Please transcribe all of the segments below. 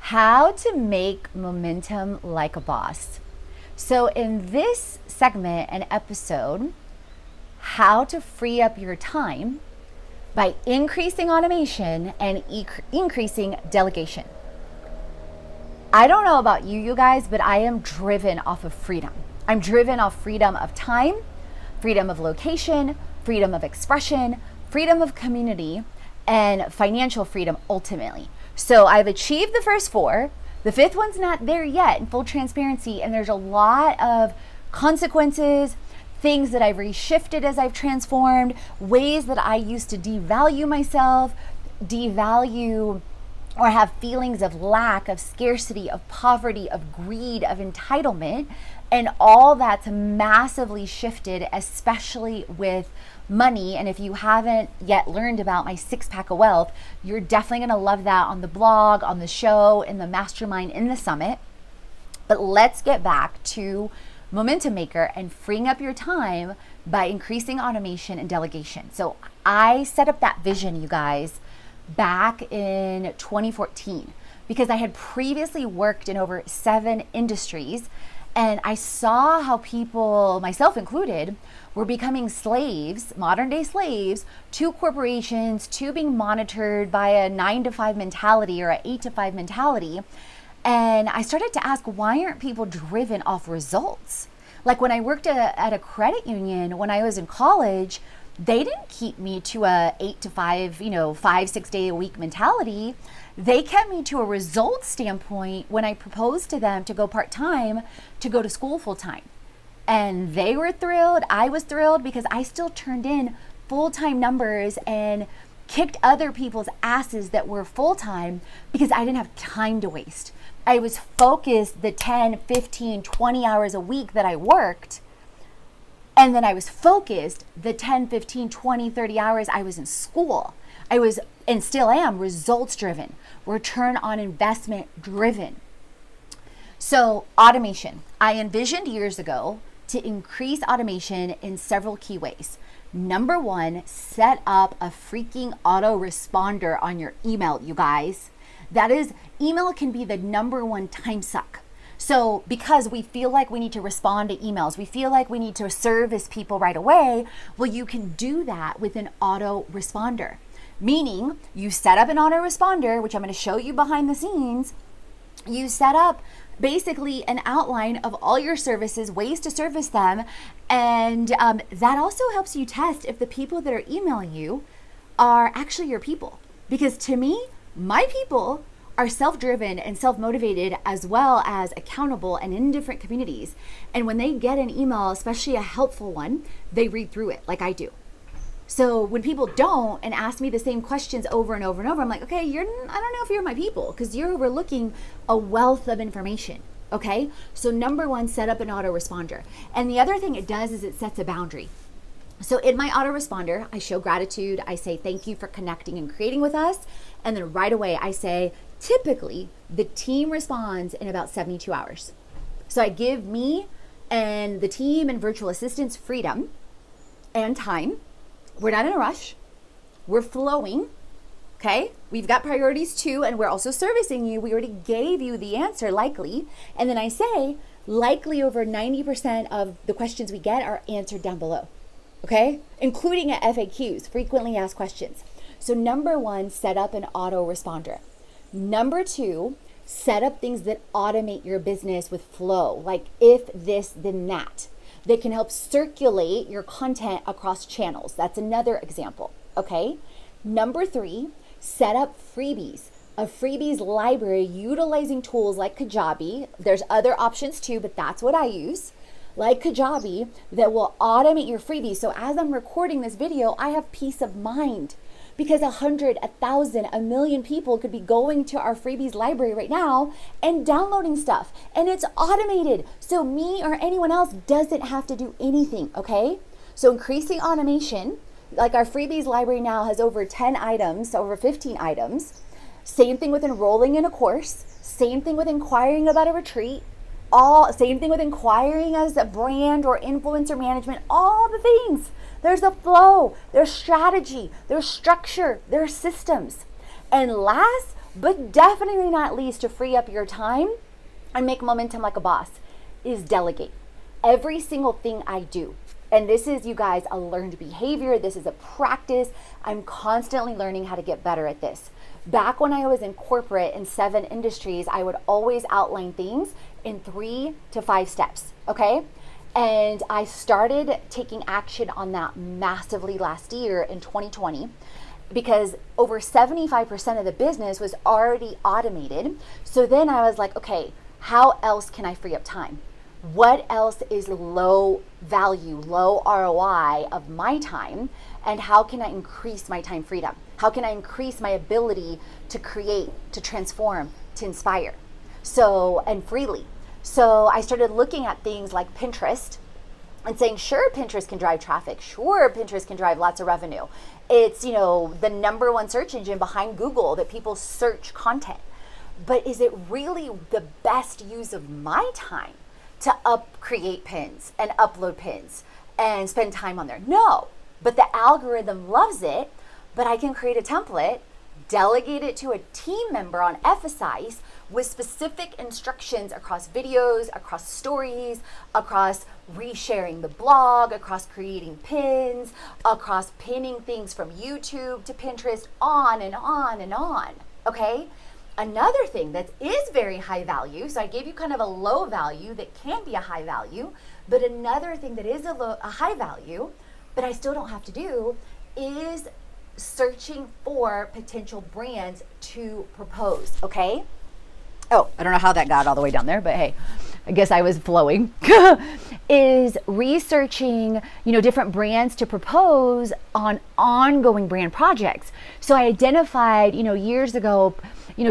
How to make momentum like a boss. So in this segment and episode, how to free up your time by increasing automation and increasing delegation. I don't know about you guys, but I am driven off of freedom. I'm driven off freedom of time, freedom of location, freedom of expression, freedom of community, and financial freedom ultimately. So I've achieved the first four. The fifth one's not there yet in full transparency, and there's a lot of consequences, things that I've reshifted as I've transformed, ways that I used to devalue myself, devalue or have feelings of lack, of scarcity, of poverty, of greed, of entitlement, and all that's massively shifted, especially with money. And if you haven't yet learned about my 6-pack of wealth, you're definitely gonna love that on the blog, on the show, in the mastermind, in the summit. But let's get back to Momentum Maker and freeing up your time by increasing automation and delegation. So I set up that vision, you guys, back in 2014 because I had previously worked in over 7 industries, and I saw how people, myself included, were becoming slaves, modern day slaves, to corporations, to being monitored by a 9-to-5 mentality or an 8-to-5 mentality. And I started to ask, why aren't people driven off results? Like when I worked at a credit union, when I was in college, they didn't keep me to a 8-to-5, 5-6 day a week mentality. They kept me to a results standpoint when I proposed to them to go part-time, to go to school full-time. And they were thrilled. I was thrilled because I still turned in full-time numbers and kicked other people's asses that were full-time because I didn't have time to waste. I was focused the 10, 15, 20 hours a week that I worked. And then I was focused the 10, 15, 20, 30 hours I was in school. I was, and still am, results driven, return on investment driven. So automation, I envisioned years ago to increase automation in several key ways. Number one, set up a freaking autoresponder on your email, you guys. That is, email can be the number one time suck. So because we feel like we need to respond to emails, we feel like we need to service people right away, well, you can do that with an autoresponder. Meaning you set up an autoresponder, which I'm going to show you behind the scenes. You set up basically an outline of all your services, ways to service them. And that also helps you test if the people that are emailing you are actually your people. Because to me, my people are self-driven and self-motivated as well as accountable and in different communities. And when they get an email, especially a helpful one, they read through it like I do. So when people don't and ask me the same questions over and over and over, I'm like, okay, I don't know if you're my people because you're overlooking a wealth of information. Okay. So number one, set up an autoresponder. And the other thing it does is it sets a boundary. So in my autoresponder, I show gratitude. I say, thank you for connecting and creating with us. And then right away I say, typically the team responds in about 72 hours. So I give me and the team and virtual assistants freedom and time. We're not in a rush. We're flowing. Okay. We've got priorities too. And we're also servicing you. We already gave you the answer likely. And then I say, likely over 90% of the questions we get are answered down below. Okay. Including at FAQs, frequently asked questions. So number one, set up an autoresponder. Number two, set up things that automate your business with flow, like if this, then that can help circulate your content across channels. That's another example, okay? Number three, set up freebies, a freebies library utilizing tools like Kajabi. There's other options too, but that's what I use, like Kajabi, that will automate your freebies. So as I'm recording this video, I have peace of mind. Because 100, 1,000, 1,000,000 people could be going to our Freebies library right now and downloading stuff. And it's automated. So me or anyone else doesn't have to do anything, okay? So increasing automation, like our Freebies library now has over 10 items, over 15 items. Same thing with enrolling in a course. Same thing with inquiring about a retreat. Same thing with inquiring as a brand or influencer management, all the things. There's a flow, there's strategy, there's structure, there's systems. And last but definitely not least to free up your time and make momentum like a boss, is delegate. Every single thing I do, and this is, you guys, a learned behavior. This is a practice. I'm constantly learning how to get better at this. Back when I was in corporate in 7 industries, I would always outline things in 3 to 5 steps, okay? And I started taking action on that massively last year in 2020, because over 75% of the business was already automated. So then I was like, okay, how else can I free up time? What else is low value, low ROI of my time? And how can I increase my time freedom? How can I increase my ability to create, to transform, to inspire? So, and freely. So I started looking at things like Pinterest and saying, sure, Pinterest can drive traffic. Sure, Pinterest can drive lots of revenue. It's, the #1 search engine behind Google that people search content. But is it really the best use of my time to create pins and upload pins and spend time on there? No, but the algorithm loves it. But I can create a template, delegate it to a team member on FSIs with specific instructions across videos, across stories, across resharing the blog, across creating pins, across pinning things from YouTube to Pinterest, on and on and on, okay? Another thing that is very high value, so I gave you kind of a low value that can be a high value, but another thing that is a high value, but I still don't have to do, is searching for potential brands to propose, okay? Oh, I don't know how that got all the way down there, but hey, I guess I was flowing. Is researching, different brands to propose on ongoing brand projects. So I identified, years ago,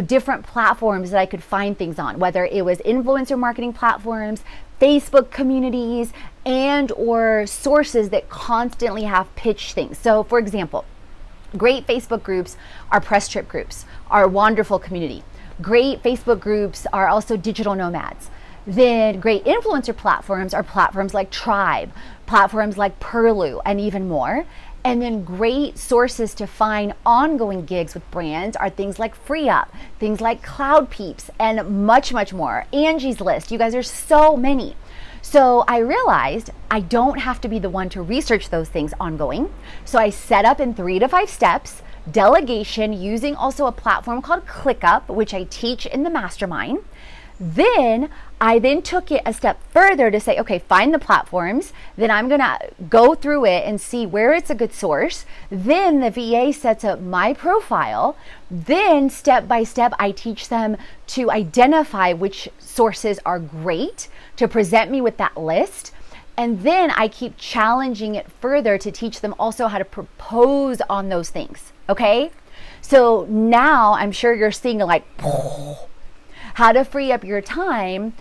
different platforms that I could find things on, whether it was influencer marketing platforms, Facebook communities, and or sources that constantly have pitched things. So for example, great Facebook groups are press trip groups, are wonderful community. Great Facebook groups are also digital nomads. Then great influencer platforms are platforms like Tribe, platforms like Perlu, and even more. And then great sources to find ongoing gigs with brands are things like FreeUp, things like Cloud Peeps, and much, much more. Angie's List, you guys, there's so many. So I realized I don't have to be the one to research those things ongoing. So I set up in 3 to 5 steps, delegation using also a platform called ClickUp, which I teach in the Mastermind. Then I took it a step further to say, okay, find the platforms. Then I'm gonna go through it and see where it's a good source. Then the VA sets up my profile. Then step by step, I teach them to identify which sources are great to present me with that list. And then I keep challenging it further to teach them also how to propose on those things, okay? So now I'm sure you're seeing like how to free up your time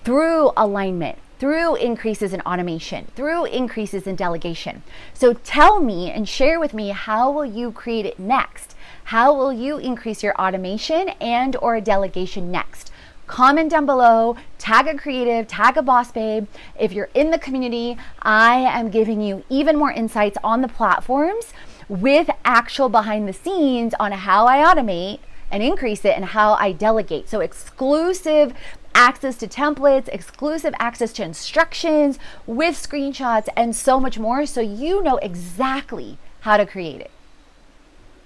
through alignment, through increases in automation, through increases in delegation. So tell me and share with me, how will you create it next? How will you increase your automation and or delegation next? Comment down below, tag a creative, tag a boss babe. If you're in the community, I am giving you even more insights on the platforms with actual behind the scenes on how I automate and increase it and how I delegate. So exclusive access to templates, exclusive access to instructions with screenshots and so much more, so you know exactly how to create it.